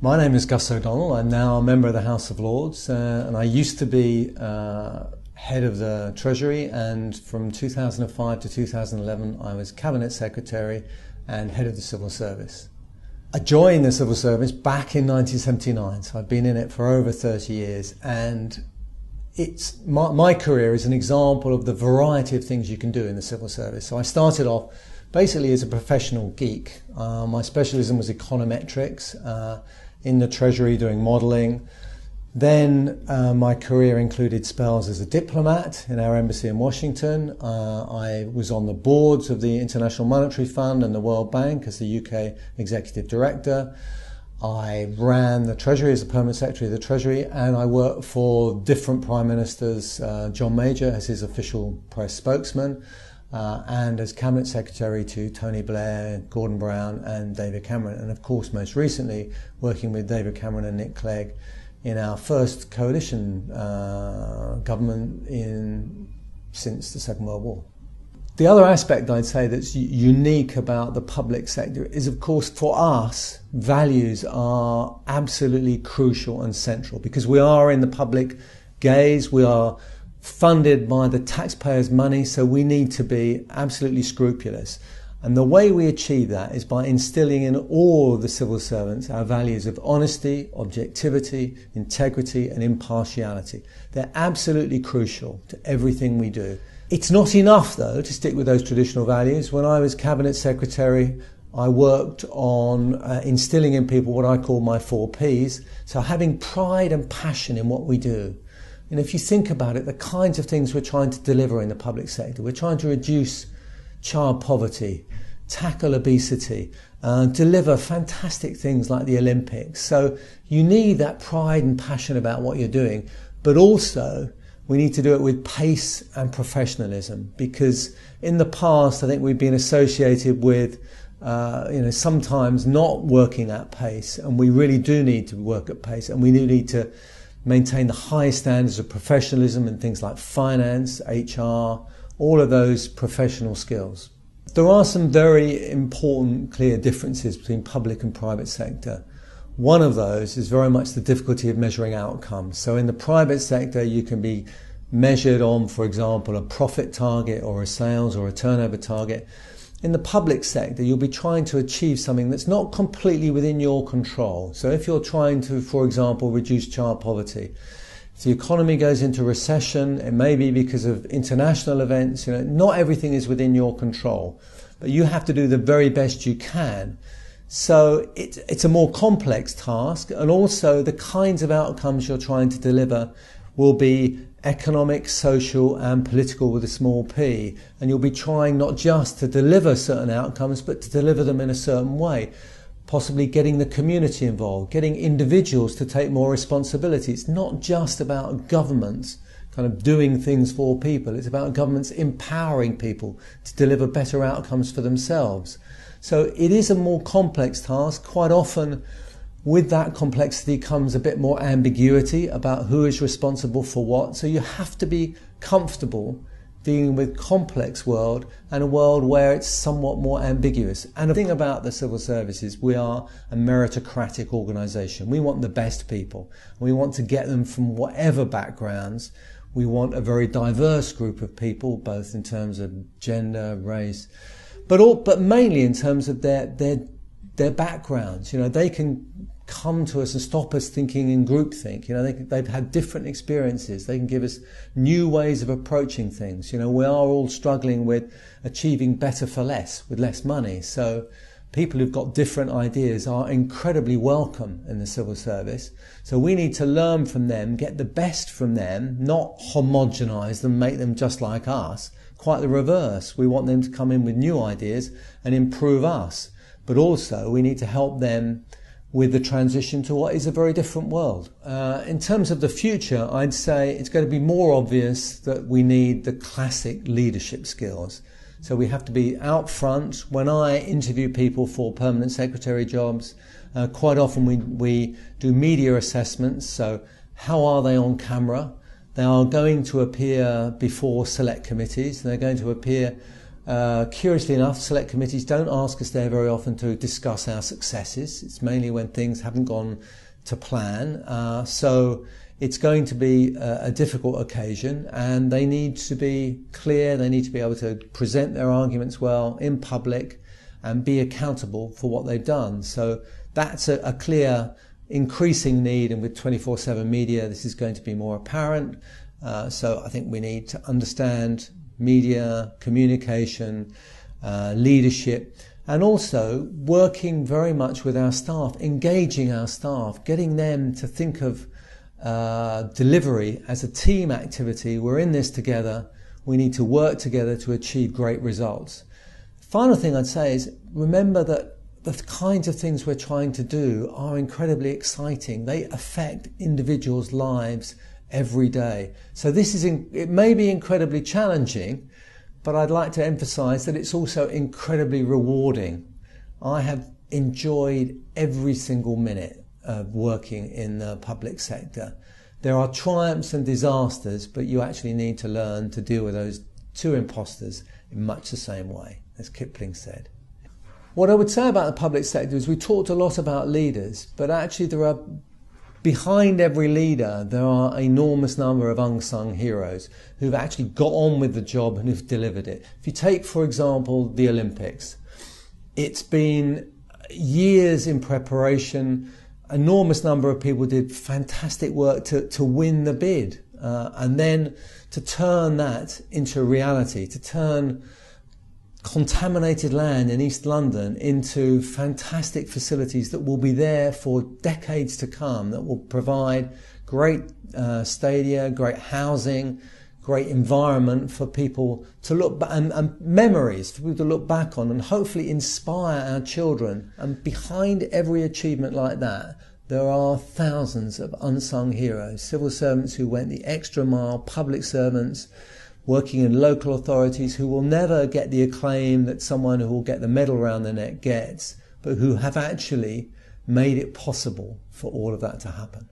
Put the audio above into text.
My name is Gus O'Donnell. I'm now a member of the House of Lords, and I used to be head of the Treasury, and from 2005 to 2011 I was Cabinet Secretary and head of the Civil Service. I joined the Civil Service back in 1979, so I've been in it for over 30 years, and it's my career is an example of the variety of things you can do in the Civil Service. So I started off basically as a professional geek. My specialism was econometrics, in the Treasury doing modelling. Then my career included spells as a diplomat in our embassy in Washington. I was on the boards of the International Monetary Fund and the World Bank as the UK Executive Director. I ran the Treasury as a permanent secretary of the Treasury, and I worked for different prime ministers, John Major as his official press spokesman, and as Cabinet Secretary to Tony Blair, Gordon Brown and David Cameron, and of course most recently working with David Cameron and Nick Clegg in our first coalition government since the Second World War. The other aspect I'd say that's unique about the public sector is, of course, for us, values are absolutely crucial and central because we are in the public gaze, we are funded by the taxpayers' money, so we need to be absolutely scrupulous. And the way we achieve that is by instilling in all of the civil servants our values of honesty, objectivity, integrity and impartiality. They're absolutely crucial to everything we do. It's not enough, though, to stick with those traditional values. When I was Cabinet Secretary, I worked on instilling in people what I call my 4 Ps, so having pride and passion in what we do. And if you think about it, the kinds of things we're trying to deliver in the public sector, we're trying to reduce child poverty, tackle obesity, deliver fantastic things like the Olympics. So you need that pride and passion about what you're doing, but also we need to do it with pace and professionalism, because in the past I think we've been associated with sometimes not working at pace, and we really do need to work at pace, and we do need to maintain the highest standards of professionalism in things like finance, HR, all of those professional skills. There are some very important, clear differences between public and private sector. One of those is very much the difficulty of measuring outcomes. So in the private sector, you can be measured on, for example, a profit target or a sales or a turnover target. In the public sector, you'll be trying to achieve something that's not completely within your control. So if you're trying to, for example, reduce child poverty, if the economy goes into recession, it may be because of international events, not everything is within your control, but you have to do the very best you can. So it's a more complex task, and also the kinds of outcomes you're trying to deliver will be economic, social and political with a small p, and you'll be trying not just to deliver certain outcomes but to deliver them in a certain way, possibly getting the community involved, getting individuals to take more responsibility. It's not just about governments kind of doing things for people, it's about governments empowering people to deliver better outcomes for themselves. So it is a more complex task. Quite often with that complexity comes a bit more ambiguity about who is responsible for what. So you have to be comfortable dealing with complex world and a world where it's somewhat more ambiguous. And the thing about the civil service is we are a meritocratic organisation. We want the best people. We want to get them from whatever backgrounds. We want a very diverse group of people, both in terms of gender, race, but mainly in terms of their backgrounds. They can come to us and stop us thinking in groupthink. They've had different experiences. They can give us new ways of approaching things. We are all struggling with achieving better for less, with less money. So people who've got different ideas are incredibly welcome in the civil service. So we need to learn from them, get the best from them, not homogenise them, make them just like us. Quite the reverse. We want them to come in with new ideas and improve us. But also we need to help them with the transition to what is a very different world. In terms of the future, I'd say it's going to be more obvious that we need the classic leadership skills. So we have to be out front. When I interview people for permanent secretary jobs, quite often we do media assessments. So how are they on camera? They are going to appear before select committees. They're going to appear Curiously enough, select committees don't ask us there very often to discuss our successes. It's mainly when things haven't gone to plan. So it's going to be a difficult occasion, and they need to be clear. They need to be able to present their arguments well in public and be accountable for what they've done. So that's a clear increasing need, and with 24/7 media this is going to be more apparent. So I think we need to understand media, communication, leadership, and also working very much with our staff, engaging our staff, getting them to think of delivery as a team activity. We're in this together. We need to work together to achieve great results. Final thing I'd say is remember that the kinds of things we're trying to do are incredibly exciting. They affect individuals' lives every day. So it may be incredibly challenging, but I'd like to emphasize that it's also incredibly rewarding. I have enjoyed every single minute of working in the public sector. There are triumphs and disasters, but you actually need to learn to deal with those two imposters in much the same way, as Kipling said. What I would say about the public sector is we talked a lot about leaders, but actually behind every leader there are an enormous number of unsung heroes who've actually got on with the job and who've delivered it. If you take, for example, the Olympics, it's been years in preparation. Enormous number of people did fantastic work to win the bid, and then to turn that into reality, to turn contaminated land in East London into fantastic facilities that will be there for decades to come, that will provide great stadia, great housing, great environment for people to look back, and memories for people to look back on, and hopefully inspire our children. And behind every achievement like that, there are thousands of unsung heroes, civil servants who went the extra mile, public servants working in local authorities who will never get the acclaim that someone who will get the medal around their neck gets, but who have actually made it possible for all of that to happen.